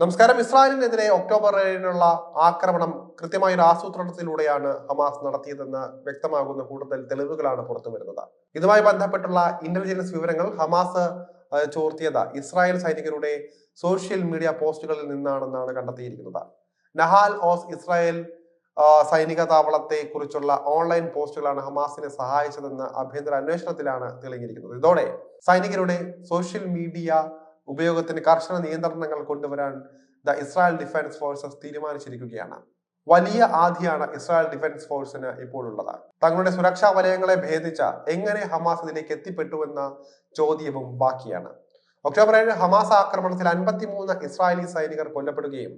നമസ്കാരം. ഇസ്രായേലിനെതിരെ ഒക്ടോബർ 7-നുള്ള ആക്രമണം കൃത്യമായ ഒരു ആസൂത്രണത്തിലൂടെയാണ് ഹമാസ് നടത്തിയതെന്ന് വ്യക്തമാകുന്ന കൂടുതൽ തെളിവുകളാണ് പുറത്തു വരുന്നത്. ഇതുമായി ബന്ധപ്പെട്ടുള്ള ഇന്റലിജൻസ് വിവരങ്ങൾ ഹമാസ് ചോർത്തിയത് ഇസ്രായേൽ സൈനികരുടെ സോഷ്യൽ മീഡിയ പോസ്റ്റുകളിൽ നിന്നാണെന്നാണ് കണ്ടെത്തിയിരിക്കുന്നത്. നഹാൽ ഓസ് ഇസ്രായേൽ സൈനിക താവളത്തെ കുറിച്ചുള്ള ഓൺലൈൻ പോസ്റ്റുകളാണ് ഹമാസിനെ സഹായിച്ചതെന്ന് ആഭ്യന്തര അന്വേഷണത്തിലാണ് തെളിഞ്ഞിരിക്കുന്നത്. ഇതോടെ സൈനികരുടെ സോഷ്യൽ മീഡിയ ഉപയോഗത്തിന് കർശന നിയന്ത്രണങ്ങൾ കൊണ്ടുവരാൻ ഇസ്രായേൽ ഡിഫൻസ് ഫോഴ്സസ് തീരുമാനിച്ചിരിക്കുകയാണ്. വലിയ ആധിയാണ് ഇസ്രായേൽ ഡിഫൻസ് ഫോഴ്സിന് ഇപ്പോൾ ഉള്ളത്. തങ്ങളുടെ സുരക്ഷാ വലയങ്ങളെ ഭേദിച്ച എങ്ങനെ ഹമാസ് ഇതിലേക്ക് എത്തിപ്പെട്ടുവെന്ന ചോദ്യവും ബാക്കിയാണ്. ഒക്ടോബർ 7 ഹമാസ് ആക്രമണത്തിൽ 53 ഇസ്രായേലി സൈനികർ കൊല്ലപ്പെടുകയും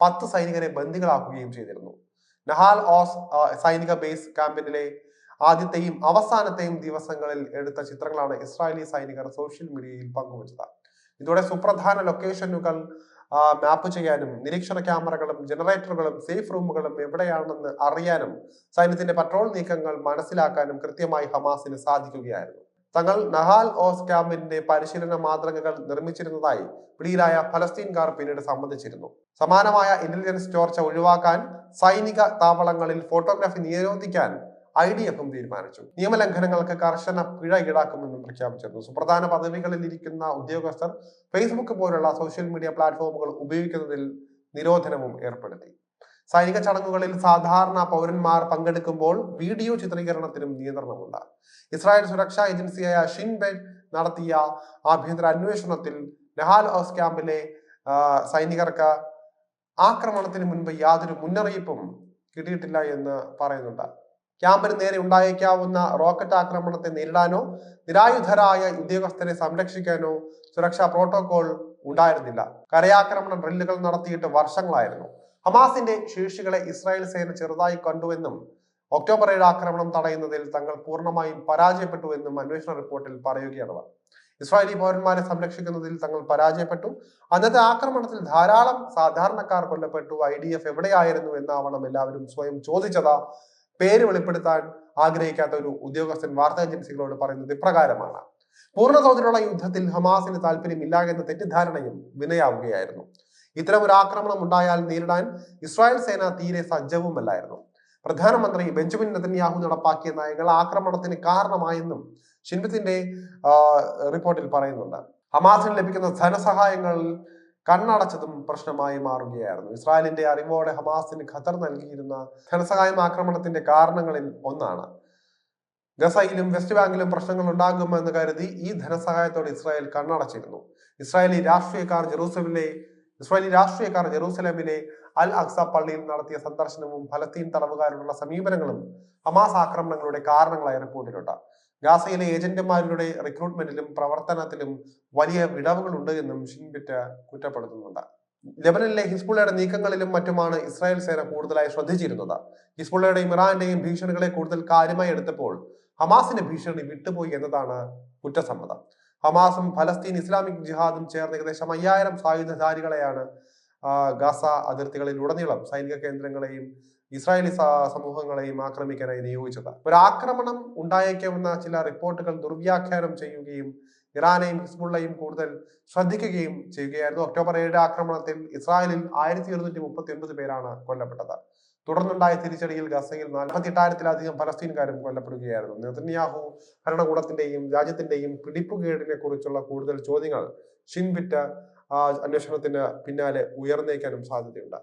10 സൈനികരെ ബന്ദികളാക്കുകയും ചെയ്തിരുന്നു. നഹാൽ ഓസ് സൈനിക ബേസ് ക്യാമ്പിലെ ആദ്യത്തെയും അവസാനത്തെയും ദിവസങ്ങളിൽ എടുത്ത ചിത്രങ്ങളാണ് ഇസ്രായേലി സൈനികർ സോഷ്യൽ മീഡിയയിൽ പങ്കുവച്ചത്. ഇതോടെ സുപ്രധാന ലൊക്കേഷനുകൾ മാപ്പ് ചെയ്യാനും നിരീക്ഷണ ക്യാമറകളും ജനറേറ്ററുകളും സേഫ് റൂമുകളും എവിടെയാണെന്ന് അറിയാനും സൈന്യത്തിന്റെ പട്രോൾ നീക്കങ്ങൾ മനസ്സിലാക്കാനും കൃത്യമായി ഹമാസിന് സാധിക്കുകയായിരുന്നു. തങ്ങൾ നഹാൽ ഓസ് ക്യാമ്പിന്റെ പരിശീലന മാതൃകകൾ നിർമ്മിച്ചിരുന്നതായി പിടിയിലായ ഫലസ്തീൻകാർ പിന്നീട് സമ്മതിച്ചിരുന്നു. സമാനമായ ഇന്റലിജൻസ് ചോർച്ച ഒഴിവാക്കാൻ സൈനിക താവളങ്ങളിൽ ഫോട്ടോഗ്രാഫി നിരോധിക്കാൻ IDFും തീരുമാനിച്ചു. നിയമലംഘനങ്ങൾക്ക് കർശന പിഴ ഈടാക്കുമെന്നും പ്രഖ്യാപിച്ചിരുന്നു. സുപ്രധാന പദവികളിൽ ഇരിക്കുന്ന ഉദ്യോഗസ്ഥർ ഫേസ്ബുക്ക് പോലുള്ള സോഷ്യൽ മീഡിയ പ്ലാറ്റ്ഫോമുകൾ ഉപയോഗിക്കുന്നതിൽ നിരോധനവും ഏർപ്പെടുത്തി. സൈനിക ചടങ്ങുകളിൽ സാധാരണ പൗരന്മാർ പങ്കെടുക്കുമ്പോൾ വീഡിയോ ചിത്രീകരണത്തിനും നിയന്ത്രണമുണ്ട്. ഇസ്രായേൽ സുരക്ഷാ ഏജൻസിയായ ഷിൻ ബെറ്റ് നടത്തിയ ആഭ്യന്തര അന്വേഷണത്തിൽ നഹാൽ ഓസ് ക്യാമ്പിലെ സൈനികർക്ക് ആക്രമണത്തിന് മുൻപ് യാതൊരു മുന്നറിയിപ്പും കിട്ടിയിട്ടില്ല എന്ന് പറയുന്നുണ്ട്. ക്യാമ്പിന് നേരെ ഉണ്ടായേക്കാവുന്ന റോക്കറ്റ് ആക്രമണത്തെ നേരിടാനോ നിരായുധരായ ഉദ്യോഗസ്ഥരെ സംരക്ഷിക്കാനോ സുരക്ഷാ പ്രോട്ടോകോൾ ഉണ്ടായിരുന്നില്ല. കരയാക്രമണ ഡ്രില്ലുകൾ നടത്തിയിട്ട് വർഷങ്ങളായിരുന്നു. ഹമാസിന്റെ ശേഷികളെ ഇസ്രായേൽ സേന ചെറുതായി കണ്ടുവെന്നും ഒക്ടോബർ 7 ആക്രമണം തടയുന്നതിൽ തങ്ങൾ പൂർണ്ണമായും പരാജയപ്പെട്ടുവെന്നും അന്വേഷണ റിപ്പോർട്ടിൽ പറയുകയാണ്. ഇസ്രായേലി പൗരന്മാരെ സംരക്ഷിക്കുന്നതിൽ തങ്ങൾ പരാജയപ്പെട്ടു. അന്നത്തെ ആക്രമണത്തിൽ ധാരാളം സാധാരണക്കാർ കൊല്ലപ്പെട്ടു. IDF എവിടെയായിരുന്നു എന്നാവണം എല്ലാവരും സ്വയം ചോദിച്ചത്. പേര് വെളിപ്പെടുത്താൻ ആഗ്രഹിക്കാത്ത ഒരു ഉദ്യോഗസ്ഥൻ വാർത്താ ഏജൻസികളോട് പറയുന്നത് ഇപ്രകാരമാണ്: പൂർണ്ണതോതിലുള്ള യുദ്ധത്തിൽ ഹമാസിന് താല്പര്യമില്ല എന്ന തെറ്റിദ്ധാരണയും വിനയാവുകയായിരുന്നു. ഇത്തരം ഒരു ആക്രമണം ഉണ്ടായാൽ നേരിടാൻ ഇസ്രായേൽ സേന തീരെ സജ്ജവുമല്ലായിരുന്നു. പ്രധാനമന്ത്രി ബെഞ്ചമിൻ നെതന്യാഹു നടപ്പാക്കിയ നയങ്ങൾ ആക്രമണത്തിന് കാരണമായെന്നും ഷിൻബത്തിന്റെ റിപ്പോർട്ടിൽ പറയുന്നുണ്ട്. ഹമാസിന് ലഭിക്കുന്ന ധനസഹായങ്ങളിൽ കണ്ണടച്ചതും പ്രശ്നമായി മാറുകയായിരുന്നു. ഇസ്രായേലിന്റെ അറിവോടെ ഹമാസിന് ഖത്തർ നൽകിയിരുന്ന ധനസഹായം ആക്രമണത്തിന്റെ കാരണങ്ങളിൽ ഒന്നാണ്. ഗസയിലും വെസ്റ്റ് ബാങ്കിലും പ്രശ്നങ്ങൾ ഉണ്ടാകുമെന്ന് കരുതി ഈ ധനസഹായത്തോടെ ഇസ്രായേൽ കണ്ണടച്ചിരുന്നു. ഇസ്രായേലി രാഷ്ട്രീയക്കാർ ജെറൂസലേമിലെ അൽ അക്സ പള്ളിയിൽ നടത്തിയ സന്ദർശനവും ഫലസ്തീൻ തടവുകാരോടുള്ള സമീപനങ്ങളും ഹമാസ് ആക്രമണങ്ങളുടെ കാരണങ്ങളായി റിപ്പോർട്ടിലുണ്ട്. ഗാസയിലെ ഏജന്റുമാരുടെ റിക്രൂട്ട്മെന്റിലും പ്രവർത്തനത്തിലും വലിയ വിടവുകളുണ്ട് എന്നും ഷിൻബിറ്റ് കുറ്റപ്പെടുത്തുന്നുണ്ട്. ലെബനനിലെ ഹിസ്ബുള്ളയുടെ നീക്കങ്ങളിലും മറ്റുമാണ് ഇസ്രായേൽ സേന കൂടുതലായി ശ്രദ്ധിച്ചിരുന്നത്. ഹിസ്ബുള്ളയുടെയും ഇറാന്റെയും ഭീഷണികളെ കൂടുതൽ കാര്യമായി എടുത്തപ്പോൾ ഹമാസിന്റെ ഭീഷണി വിട്ടുപോയി എന്നതാണ് കുറ്റസമ്മതം. ഹമാസും ഫലസ്തീൻ ഇസ്ലാമിക് ജിഹാദും ചേർന്ന് ഏകദേശം 5000 സായുധധാരികളെയാണ് ഗാസ അതിർത്തികളിൽ ഉടനീളം സൈനിക കേന്ദ്രങ്ങളെയും ഇസ്രായേലി സമൂഹങ്ങളെയും ആക്രമിക്കാനായി നിയോഗിച്ചത്. ഒരു ആക്രമണം ഉണ്ടായേക്കാവുന്ന ചില റിപ്പോർട്ടുകൾ ദുർവ്യാഖ്യാനം ചെയ്യുകയും ഇറാനെയും ഹിസ്ബുള്ളയും കൂടുതൽ ശ്രദ്ധിക്കുകയും ചെയ്യുകയായിരുന്നു. ഒക്ടോബർ 7 ആക്രമണത്തിൽ ഇസ്രായേലിൽ 1739 പേരാണ് കൊല്ലപ്പെട്ടത്. തുടർന്നുണ്ടായ തിരിച്ചടിയിൽ ഗസയിൽ 48,000-ത്തിലധികം ഫലസ്തീൻകാരും കൊല്ലപ്പെടുകയായിരുന്നു. നെതന്യാഹു ഭരണകൂടത്തിന്റെയും രാജ്യത്തിന്റെയും പിടിപ്പുകേടിനെ കുറിച്ചുള്ള കൂടുതൽ ചോദ്യങ്ങൾ ഷിൻബിറ്റ് അന്വേഷണത്തിന് പിന്നാലെ ഉയർന്നേക്കാനും സാധ്യതയുണ്ട്.